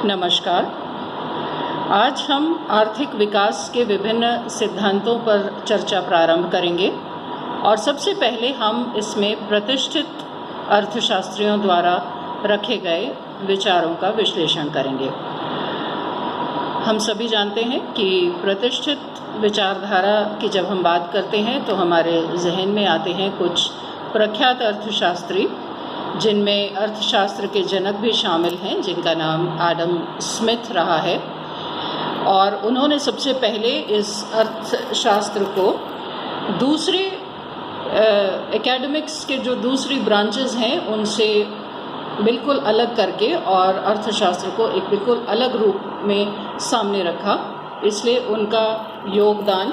नमस्कार। आज हम आर्थिक विकास के विभिन्न सिद्धांतों पर चर्चा प्रारंभ करेंगे और सबसे पहले हम इसमें प्रतिष्ठित अर्थशास्त्रियों द्वारा रखे गए विचारों का विश्लेषण करेंगे। हम सभी जानते हैं कि प्रतिष्ठित विचारधारा की जब हम बात करते हैं तो हमारे जहन में आते हैं कुछ प्रख्यात अर्थशास्त्री, जिनमें अर्थशास्त्र के जनक भी शामिल हैं, जिनका नाम एडम स्मिथ रहा है। और उन्होंने सबसे पहले इस अर्थशास्त्र को दूसरे एकेडमिक्स के जो दूसरी ब्रांचेस हैं उनसे बिल्कुल अलग करके और अर्थशास्त्र को एक बिल्कुल अलग रूप में सामने रखा। इसलिए उनका योगदान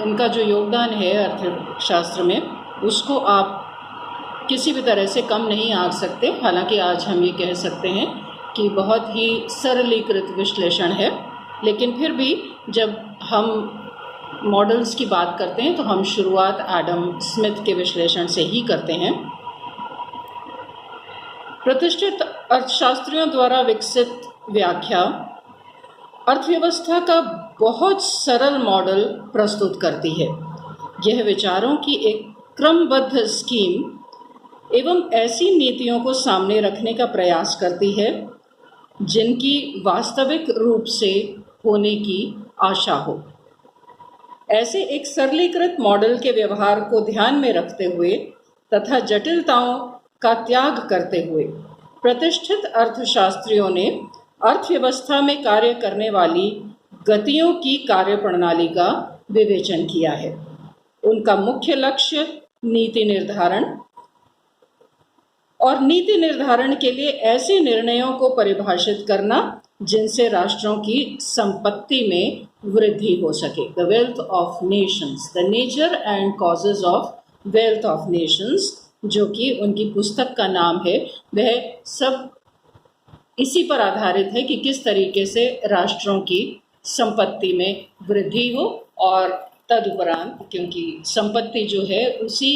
उनका जो योगदान है अर्थशास्त्र में, उसको आप किसी भी तरह से कम नहीं आंक सकते। हालांकि आज हम ये कह सकते हैं कि बहुत ही सरलीकृत विश्लेषण है, लेकिन फिर भी जब हम मॉडल्स की बात करते हैं तो हम शुरुआत एडम स्मिथ के विश्लेषण से ही करते हैं। प्रतिष्ठित अर्थशास्त्रियों द्वारा विकसित व्याख्या अर्थव्यवस्था का बहुत सरल मॉडल प्रस्तुत करती है। यह विचारों की एक क्रमबद्ध स्कीम एवं ऐसी नीतियों को सामने रखने का प्रयास करती है जिनकी वास्तविक रूप से होने की आशा हो। ऐसे एक सरलीकृत मॉडल के व्यवहार को ध्यान में रखते हुए तथा जटिलताओं का त्याग करते हुए प्रतिष्ठित अर्थशास्त्रियों ने अर्थव्यवस्था में कार्य करने वाली गतियों की कार्यप्रणाली का विवेचन किया है। उनका मुख्य लक्ष्य नीति निर्धारण और नीति निर्धारण के लिए ऐसे निर्णयों को परिभाषित करना जिनसे राष्ट्रों की संपत्ति में वृद्धि हो सके। The wealth of Nations, the nature and causes of wealth of Nations, जो कि उनकी पुस्तक का नाम है, वह सब इसी पर आधारित है कि किस तरीके से राष्ट्रों की संपत्ति में वृद्धि हो। और तदुपरांत, क्योंकि संपत्ति जो है उसी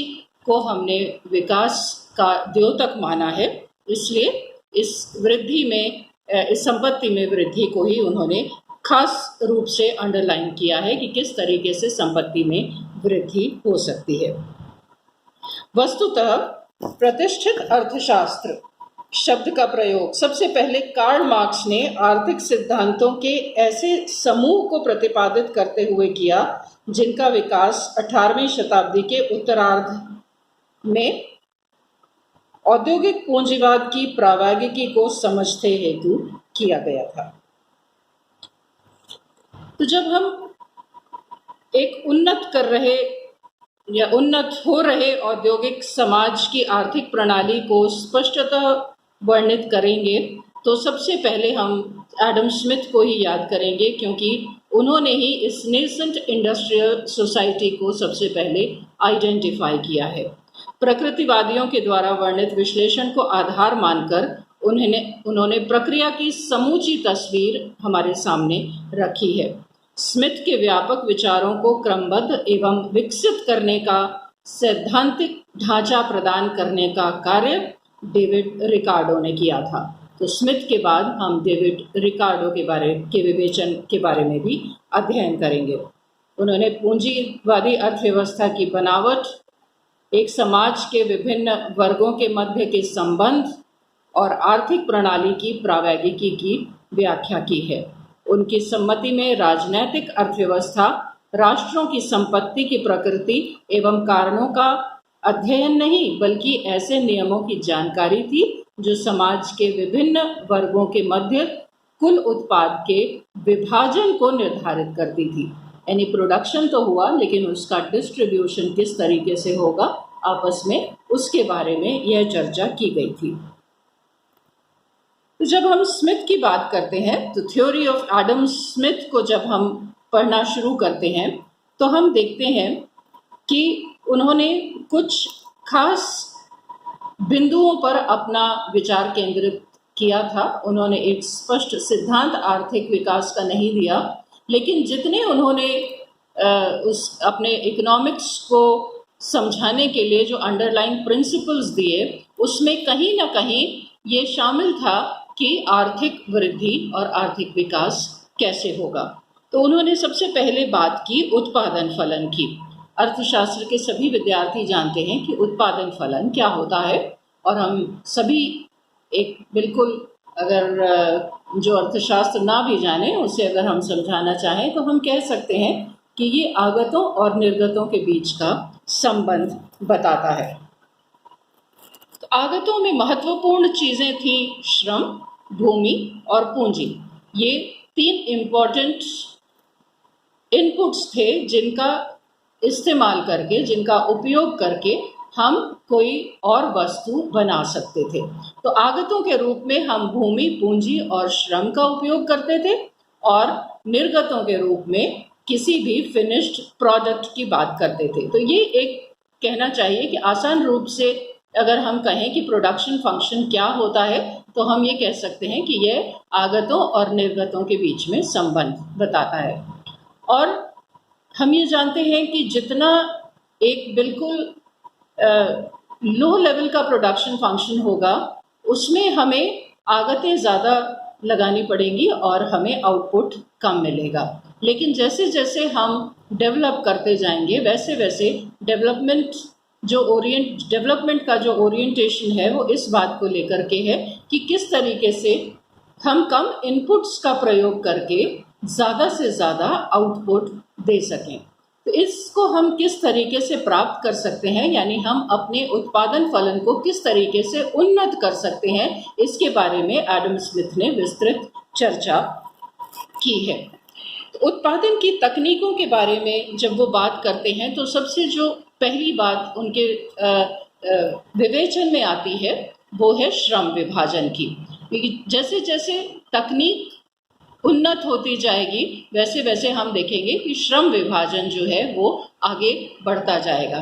को हमने विकास का द्योतक माना है, इसलिए इस वृद्धि में, इस संपत्ति में वृद्धि को ही उन्होंने खास रूप से अंडरलाइन किया है कि किस तरीके से संपत्ति में वृद्धि हो सकती है। वस्तुतः प्रतिष्ठित अर्थशास्त्र शब्द का प्रयोग सबसे पहले कार्ल मार्क्स ने आर्थिक सिद्धांतों के ऐसे समूह को प्रतिपादित करते हुए किया जिनका विकास 18वीं शताब्दी के उत्तरार्ध में औद्योगिक पूंजीवाद की प्रावैगिकी को समझते हेतु किया गया था। तो जब हम एक उन्नत हो रहे औद्योगिक समाज की आर्थिक प्रणाली को स्पष्टतः वर्णित करेंगे तो सबसे पहले हम एडम स्मिथ को ही याद करेंगे, क्योंकि उन्होंने ही इस नेसेंट इंडस्ट्रियल सोसाइटी को सबसे पहले आइडेंटिफाई किया है। प्रकृतिवादियों के द्वारा वर्णित विश्लेषण को आधार मानकर उन्होंने प्रक्रिया की समूची तस्वीर हमारे सामने रखी है। स्मिथ के व्यापक विचारों को क्रमबद्ध एवं विकसित करने का सैद्धांतिक ढांचा प्रदान करने का कार्य डेविड रिकार्डो ने किया था। तो स्मिथ के बाद हम डेविड रिकार्डो के विवेचन के बारे में भी अध्ययन करेंगे। उन्होंने पूंजीवादी अर्थव्यवस्था की बनावट, एक समाज के विभिन्न वर्गों के मध्य के संबंध और आर्थिक प्रणाली की प्रावैगिकी की व्याख्या की है। उनकी सम्मति में राजनैतिक अर्थव्यवस्था राष्ट्रों की संपत्ति की प्रकृति एवं कारणों का अध्ययन नहीं, बल्कि ऐसे नियमों की जानकारी थी जो समाज के विभिन्न वर्गों के मध्य कुल उत्पाद के विभाजन को निर्धारित करती थी। यानी प्रोडक्शन तो हुआ, लेकिन उसका डिस्ट्रीब्यूशन किस तरीके से होगा आपस में, उसके बारे में यह चर्चा की गई थी। तो जब हम स्मिथ की बात करते हैं तो थ्योरी ऑफ एडम स्मिथ को जब हम पढ़ना शुरू करते हैं तो हम देखते हैं कि उन्होंने कुछ खास बिंदुओं पर अपना विचार केंद्रित किया था। उन्होंने एक स्पष्ट सिद्धांत आर्थिक विकास का नहीं दिया, लेकिन जितने उन्होंने उस अपने इकोनॉमिक्स को समझाने के लिए जो अंडरलाइन प्रिंसिपल्स दिए, उसमें कहीं ना कहीं ये शामिल था कि आर्थिक वृद्धि और आर्थिक विकास कैसे होगा। तो उन्होंने सबसे पहले बात की उत्पादन फलन की। अर्थशास्त्र के सभी विद्यार्थी जानते हैं कि उत्पादन फलन क्या होता है, और हम सभी एक बिल्कुल अगर जो अर्थशास्त्र ना भी जाने उसे अगर हम समझाना चाहें तो हम कह सकते हैं कि ये आगतों और निर्गतों के बीच का संबंध बताता है। तो आगतों में महत्वपूर्ण चीज़ें थी श्रम, भूमि और पूंजी। ये 3 इम्पॉर्टेंट इनपुट्स थे जिनका इस्तेमाल करके, जिनका उपयोग करके हम कोई और वस्तु बना सकते थे। तो आगतों के रूप में हम भूमि, पूंजी और श्रम का उपयोग करते थे, और निर्गतों के रूप में किसी भी फिनिश्ड प्रोडक्ट की बात करते थे। तो ये एक कहना चाहिए कि आसान रूप से अगर हम कहें कि प्रोडक्शन फंक्शन क्या होता है, तो हम ये कह सकते हैं कि यह आगतों और निर्गतों के बीच में संबंध बताता है। और हम ये जानते हैं कि जितना एक बिल्कुल लो लेवल का प्रोडक्शन फंक्शन होगा, उसमें हमें आगतें ज़्यादा लगानी पड़ेंगी और हमें आउटपुट कम मिलेगा। लेकिन जैसे जैसे हम डेवलप करते जाएंगे, वैसे वैसे डेवलपमेंट का जो ओरिएंटेशन है वो इस बात को लेकर के है कि किस तरीके से हम कम इनपुट्स का प्रयोग करके ज़्यादा से ज़्यादा आउटपुट दे सकें। तो इसको हम किस तरीके से प्राप्त कर सकते हैं, यानी हम अपने उत्पादन फलन को किस तरीके से उन्नत कर सकते हैं, इसके बारे में एडम स्मिथ ने विस्तृत चर्चा की है। तो उत्पादन की तकनीकों के बारे में जब वो बात करते हैं तो सबसे जो पहली बात उनके विवेचन में आती है वो है श्रम विभाजन की। क्योंकि जैसे जैसे तकनीक उन्नत होती जाएगी वैसे वैसे हम देखेंगे कि श्रम विभाजन जो है वो आगे बढ़ता जाएगा।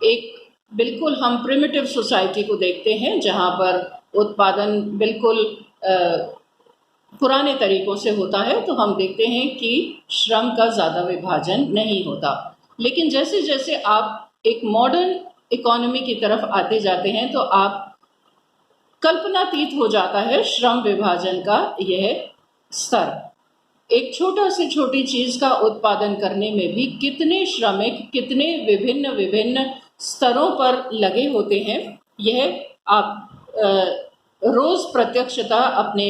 एक बिल्कुल हम प्रिमिटिव सोसाइटी को देखते हैं जहाँ पर उत्पादन बिल्कुल पुराने तरीकों से होता है, तो हम देखते हैं कि श्रम का ज़्यादा विभाजन नहीं होता। लेकिन जैसे जैसे आप एक मॉडर्न इकोनॉमी की तरफ आते जाते हैं तो आप कल्पनातीत हो जाता है श्रम विभाजन का यह स्तर। एक छोटा से छोटी चीज़ का उत्पादन करने में भी कितने श्रमिक कितने विभिन्न विभिन्न स्तरों पर लगे होते हैं, यह आप रोज़ प्रत्यक्षता अपने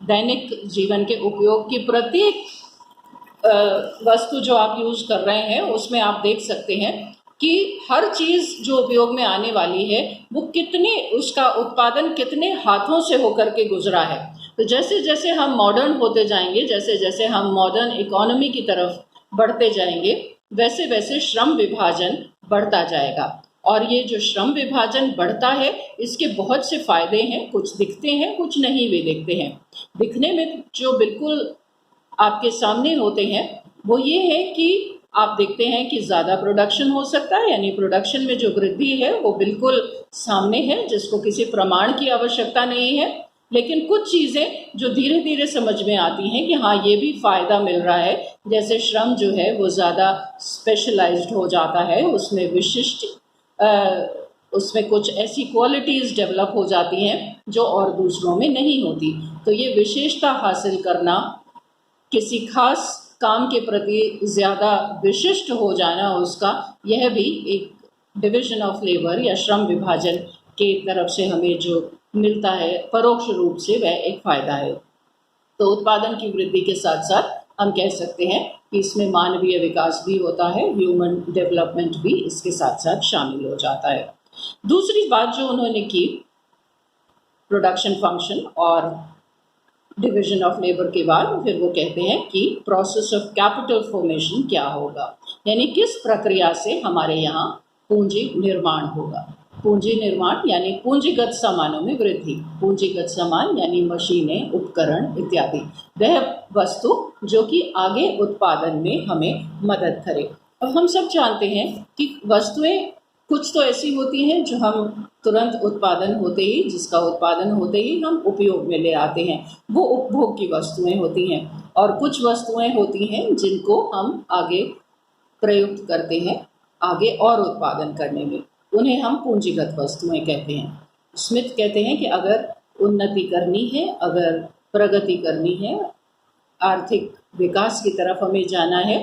दैनिक जीवन के उपयोग की प्रत्येक वस्तु जो आप यूज़ कर रहे हैं उसमें आप देख सकते हैं कि हर चीज़ जो उपयोग में आने वाली है वो कितने, उसका उत्पादन कितने हाथों से होकर के गुजरा है। तो जैसे जैसे हम मॉडर्न होते जाएंगे, जैसे जैसे हम मॉडर्न इकोनॉमी की तरफ बढ़ते जाएंगे, वैसे वैसे श्रम विभाजन बढ़ता जाएगा। और ये जो श्रम विभाजन बढ़ता है इसके बहुत से फ़ायदे हैं, कुछ दिखते हैं कुछ नहीं भी दिखते हैं। दिखने में जो बिल्कुल आपके सामने होते हैं वो ये है कि आप देखते हैं कि ज़्यादा प्रोडक्शन हो सकता है, यानी प्रोडक्शन में जो वृद्धि है वो बिल्कुल सामने है, जिसको किसी प्रमाण की आवश्यकता नहीं है। लेकिन कुछ चीज़ें जो धीरे धीरे समझ में आती हैं कि हाँ ये भी फ़ायदा मिल रहा है, जैसे श्रम जो है वो ज़्यादा स्पेशलाइज्ड हो जाता है, उसमें विशिष्ट उसमें कुछ ऐसी क्वालिटीज़ डेवलप हो जाती हैं जो और दूसरों में नहीं होती। तो ये विशेषता हासिल करना, किसी खास काम के प्रति ज़्यादा विशिष्ट हो जाना उसका, यह भी एक डिवीज़न ऑफ लेबर या श्रम विभाजन के तरफ से हमें जो मिलता है परोक्ष रूप से, वह एक फ़ायदा है। तो उत्पादन की वृद्धि के साथ साथ हम कह सकते हैं कि इसमें मानवीय विकास भी होता है, ह्यूमन डेवलपमेंट भी इसके साथ साथ शामिल हो जाता है। दूसरी बात जो उन्होंने की प्रोडक्शन फंक्शन और डिवीजन ऑफ लेबर के बाद, फिर वो कहते हैं कि प्रोसेस ऑफ कैपिटल फॉर्मेशन क्या होगा, यानी किस प्रक्रिया से हमारे यहाँ पूंजी निर्माण होगा। पूंजी निर्माण यानी पूंजीगत सामानों में वृद्धि। पूंजीगत सामान यानी मशीनें, उपकरण इत्यादि, वह वस्तु जो कि आगे उत्पादन में हमें मदद करे। अब हम सब जानते हैं कि वस्तुएं कुछ तो ऐसी होती हैं जो हम तुरंत उत्पादन होते ही, जिसका उत्पादन होते ही हम उपयोग में ले आते हैं, वो उपभोग की वस्तुएं होती हैं। और कुछ वस्तुएं होती हैं जिनको हम आगे प्रयुक्त करते हैं, आगे और उत्पादन करने में, उन्हें हम पूंजीगत वस्तुएं कहते हैं। स्मिथ कहते हैं कि अगर उन्नति करनी है, अगर प्रगति करनी है, आर्थिक विकास की तरफ हमें जाना है,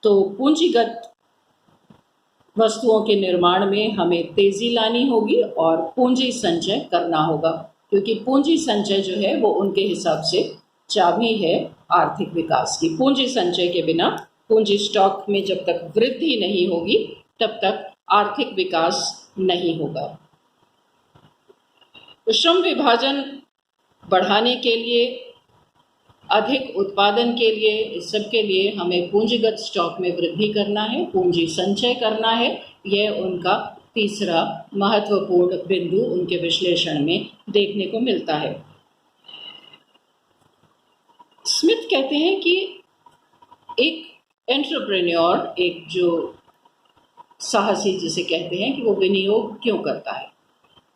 तो पूंजीगत वस्तुओं के निर्माण में हमें तेजी लानी होगी और पूंजी संचय करना होगा, क्योंकि पूंजी संचय जो है वो उनके हिसाब से चाबी है आर्थिक विकास की। पूंजी संचय के बिना, पूंजी स्टॉक में जब तक वृद्धि नहीं होगी तब तक आर्थिक विकास नहीं होगा। तो श्रम विभाजन बढ़ाने के लिए, अधिक उत्पादन के लिए, इस सब के लिए हमें पूंजीगत स्टॉक में वृद्धि करना है, पूंजी संचय करना है। यह उनका तीसरा महत्वपूर्ण बिंदु उनके विश्लेषण में देखने को मिलता है। स्मिथ कहते हैं कि एक एंटरप्रेन्योर, एक जो साहसी जिसे कहते हैं, कि वो विनियोग क्यों करता है।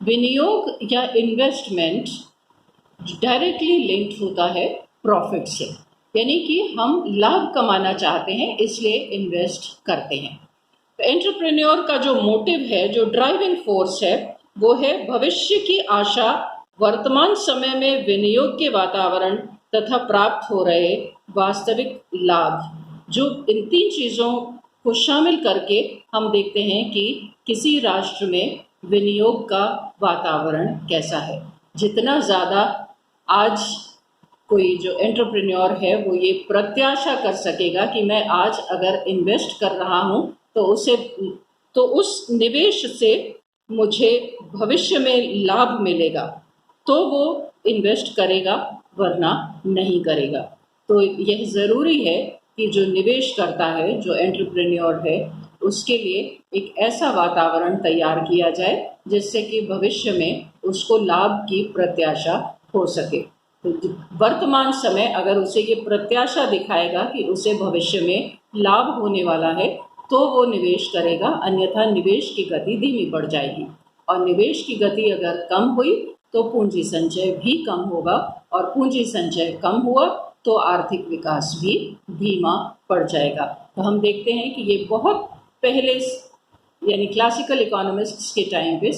विनियोग या इन्वेस्टमेंट डायरेक्टली लिंक्ड होता है प्रॉफिट से, यानी कि हम लाभ कमाना चाहते हैं इसलिए इन्वेस्ट करते हैं। तो एंटरप्रेन्योर का जो मोटिव है, जो ड्राइविंग फोर्स है, वो है भविष्य की आशा, वर्तमान समय में विनियोग के वातावरण तथा प्राप्त हो रहे वास्तविक लाभ। जो इन तीन चीज़ों को शामिल करके हम देखते हैं कि किसी राष्ट्र में विनियोग का वातावरण कैसा है। जितना ज़्यादा आज कोई जो एंटरप्रेन्योर है वो ये प्रत्याशा कर सकेगा कि मैं आज अगर इन्वेस्ट कर रहा हूँ तो उस निवेश से मुझे भविष्य में लाभ मिलेगा, तो वो इन्वेस्ट करेगा, वरना नहीं करेगा। तो यह ज़रूरी है कि जो निवेश करता है, जो एंटरप्रेन्योर है, उसके लिए एक ऐसा वातावरण तैयार किया जाए जिससे कि भविष्य में उसको लाभ की प्रत्याशा हो सके। तो वर्तमान समय अगर उसे ये प्रत्याशा दिखाएगा कि उसे भविष्य में लाभ होने वाला है, तो वो निवेश करेगा, अन्यथा निवेश की गति धीमी पड़ जाएगी। और निवेश की गति अगर कम हुई तो पूंजी संचय भी कम होगा, और पूंजी संचय कम हुआ तो आर्थिक विकास भी धीमा पड़ जाएगा। तो हम देखते हैं कि ये बहुत पहले, यानी क्लासिकल इकोनॉमिस्ट्स के टाइम पे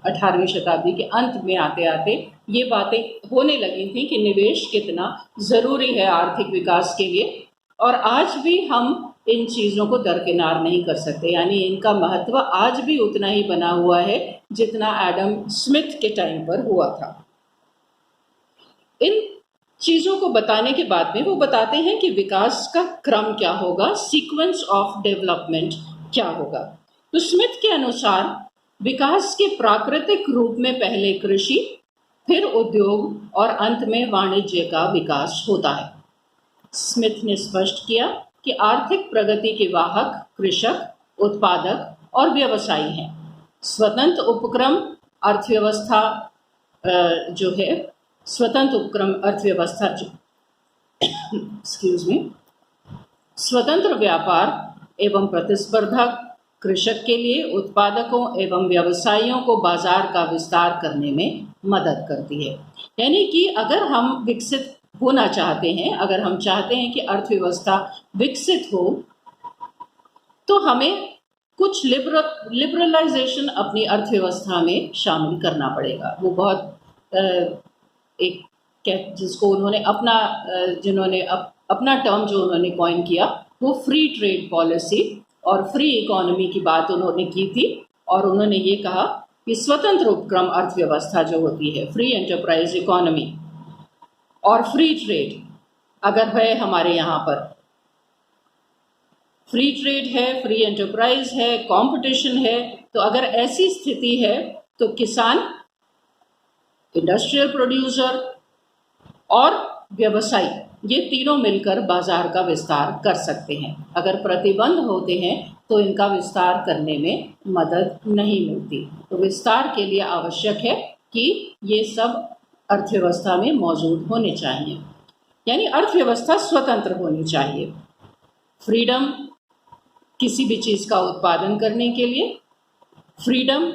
18वीं शताब्दी के अंत में आते आते ये बातें होने लगी थी कि निवेश कितना ज़रूरी है आर्थिक विकास के लिए। और आज भी हम इन चीज़ों को दरकिनार नहीं कर सकते, यानी इनका महत्व आज भी उतना ही बना हुआ है जितना एडम स्मिथ के टाइम पर हुआ था। इन चीज़ों को बताने के बाद में वो बताते हैं कि विकास का क्रम क्या होगा, सीक्वेंस ऑफ डेवलपमेंट क्या होगा। तो स्मिथ के अनुसार विकास के प्राकृतिक रूप में पहले कृषि, फिर उद्योग और अंत में वाणिज्य का विकास होता है। स्मिथ ने स्पष्ट किया कि आर्थिक प्रगति के वाहक कृषक, उत्पादक और व्यवसायी हैं। स्वतंत्र उपक्रम अर्थव्यवस्था जो है, स्वतंत्र उपक्रम अर्थव्यवस्था जो स्वतंत्र व्यापार एवं प्रतिस्पर्धा कृषक के लिए उत्पादकों एवं व्यवसायियों को बाजार का विस्तार करने में मदद करती है। यानी कि अगर हम विकसित होना चाहते हैं, अगर हम चाहते हैं कि अर्थव्यवस्था विकसित हो, तो हमें कुछ लिबरलाइजेशन अपनी अर्थव्यवस्था में शामिल करना पड़ेगा। वो बहुत एक जिसको उन्होंने जिन्होंने अपना टर्म जो उन्होंने कॉइन किया, वो फ्री ट्रेड पॉलिसी और फ्री इकोनॉमी की बात उन्होंने की थी। और उन्होंने ये कहा कि स्वतंत्र उपक्रम अर्थव्यवस्था जो होती है, फ्री एंटरप्राइज इकोनॉमी और फ्री ट्रेड अगर है हमारे यहाँ पर, फ्री ट्रेड है, फ्री एंटरप्राइज है, कंपटीशन है, तो अगर ऐसी स्थिति है तो किसान, इंडस्ट्रियल प्रोड्यूसर और व्यवसायी, ये तीनों मिलकर बाजार का विस्तार कर सकते हैं। अगर प्रतिबंध होते हैं तो इनका विस्तार करने में मदद नहीं मिलती। तो विस्तार के लिए आवश्यक है कि ये सब अर्थव्यवस्था में मौजूद होने चाहिए, यानी अर्थव्यवस्था स्वतंत्र होनी चाहिए। फ्रीडम किसी भी चीज़ का उत्पादन करने के लिए, फ्रीडम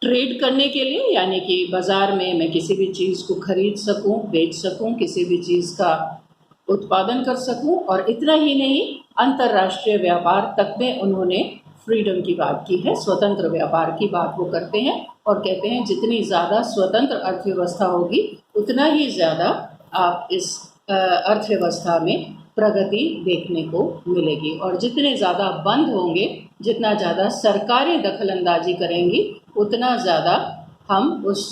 ट्रेड करने के लिए, यानी कि बाज़ार में मैं किसी भी चीज़ को खरीद सकूं, बेच सकूं, किसी भी चीज़ का उत्पादन कर सकूं। और इतना ही नहीं, अंतर्राष्ट्रीय व्यापार तक में उन्होंने फ्रीडम की बात की है, स्वतंत्र व्यापार की बात वो करते हैं। और कहते हैं जितनी ज़्यादा स्वतंत्र अर्थव्यवस्था होगी उतना ही ज़्यादा आप इस अर्थव्यवस्था में प्रगति देखने को मिलेगी, और जितने ज़्यादा बंद होंगे, जितना ज़्यादा सरकारें दखलंदाजी करेंगी, उतना ज़्यादा हम उस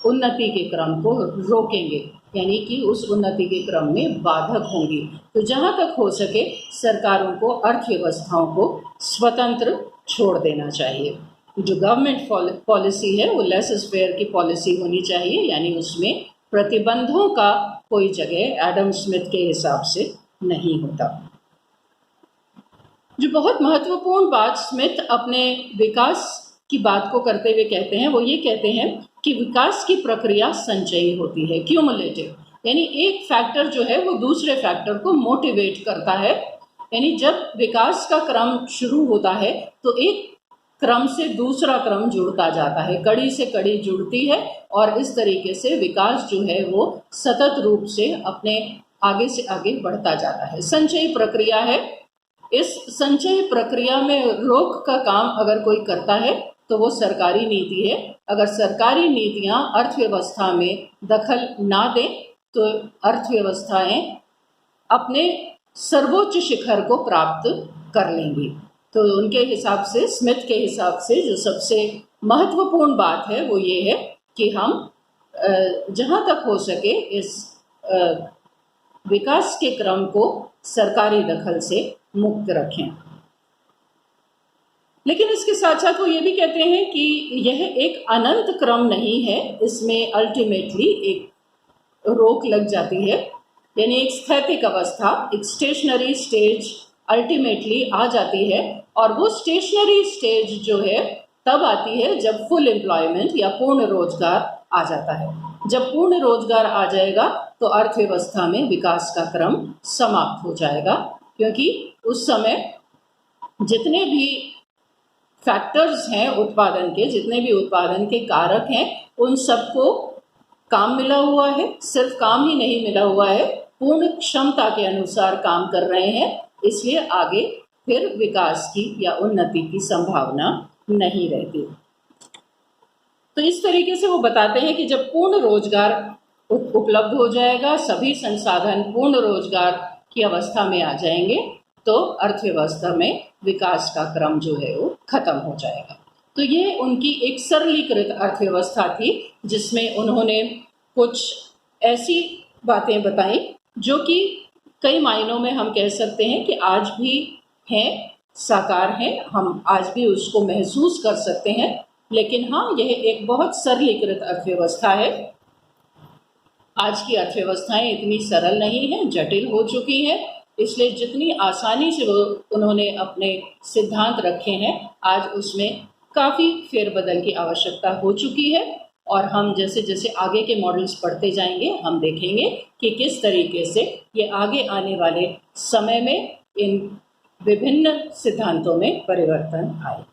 उन्नति के क्रम को रोकेंगे, यानी कि उस उन्नति के क्रम में बाधक होंगी। तो जहाँ तक हो सके सरकारों को अर्थव्यवस्थाओं को स्वतंत्र छोड़ देना चाहिए। जो गवर्नमेंट पॉलिसी है वो लेस इज फेयर की पॉलिसी होनी चाहिए, यानी उसमें प्रतिबंधों का कोई जगह एडम स्मिथ के हिसाब से नहीं होता। जो बहुत महत्वपूर्ण बात स्मिथ अपने विकास की बात को करते हुए कहते हैं, वो ये कहते हैं कि विकास की प्रक्रिया संचयी होती है, क्यूमुलेटिव, यानी एक फैक्टर जो है वो दूसरे फैक्टर को मोटिवेट करता है। यानी जब विकास का क्रम शुरू होता है तो एक क्रम से दूसरा क्रम जुड़ता जाता है, कड़ी से कड़ी जुड़ती है, और इस तरीके से विकास जो है वो सतत रूप से अपने आगे से आगे बढ़ता जाता है। संचयी प्रक्रिया है। इस संचयी प्रक्रिया में रोक का काम अगर कोई करता है तो वो सरकारी नीति है। अगर सरकारी नीतियां अर्थव्यवस्था में दखल ना दें तो अर्थव्यवस्थाएं अपने सर्वोच्च शिखर को प्राप्त कर लेंगी। तो उनके हिसाब से, स्मिथ के हिसाब से, जो सबसे महत्वपूर्ण बात है वो ये है कि हम जहाँ तक हो सके इस विकास के क्रम को सरकारी दखल से मुक्त रखें। लेकिन इसके साथ साथ वो ये भी कहते हैं कि यह एक अनंत क्रम नहीं है, इसमें अल्टीमेटली एक रोक लग जाती है, यानी एक स्थैतिक अवस्था, एक स्टेशनरी स्टेज अल्टीमेटली आ जाती है। और वो स्टेशनरी स्टेज जो है तब आती है जब फुल एम्प्लॉयमेंट या पूर्ण रोजगार आ जाता है। जब पूर्ण रोजगार आ जाएगा तो अर्थव्यवस्था में विकास का क्रम समाप्त हो जाएगा, क्योंकि उस समय जितने भी फैक्टर्स हैं उत्पादन के, जितने भी उत्पादन के कारक हैं, उन सबको काम मिला हुआ है। सिर्फ काम ही नहीं मिला हुआ है, पूर्ण क्षमता के अनुसार काम कर रहे हैं, इसलिए आगे फिर विकास की या उन्नति की संभावना नहीं रहती। तो इस तरीके से वो बताते हैं कि जब पूर्ण रोजगार उपलब्ध हो जाएगा, सभी संसाधन पूर्ण रोजगार की अवस्था में आ जाएंगे, तो अर्थव्यवस्था में विकास का क्रम जो है वो खत्म हो जाएगा। तो ये उनकी एक सरलीकृत अर्थव्यवस्था थी, जिसमें उन्होंने कुछ ऐसी बातें बताई जो कि कई मायनों में हम कह सकते हैं कि आज भी हैं, साकार हैं, हम आज भी उसको महसूस कर सकते हैं। लेकिन हाँ, यह एक बहुत सरलीकृत अर्थव्यवस्था है। आज की अर्थव्यवस्थाएं इतनी सरल नहीं हैं, जटिल हो चुकी हैं, इसलिए जितनी आसानी से वो उन्होंने अपने सिद्धांत रखे हैं, आज उसमें काफ़ी फेरबदल की आवश्यकता हो चुकी है। और हम जैसे जैसे आगे के मॉडल्स पढ़ते जाएंगे, हम देखेंगे कि किस तरीके से ये आगे आने वाले समय में इन विभिन्न सिद्धांतों में परिवर्तन आए।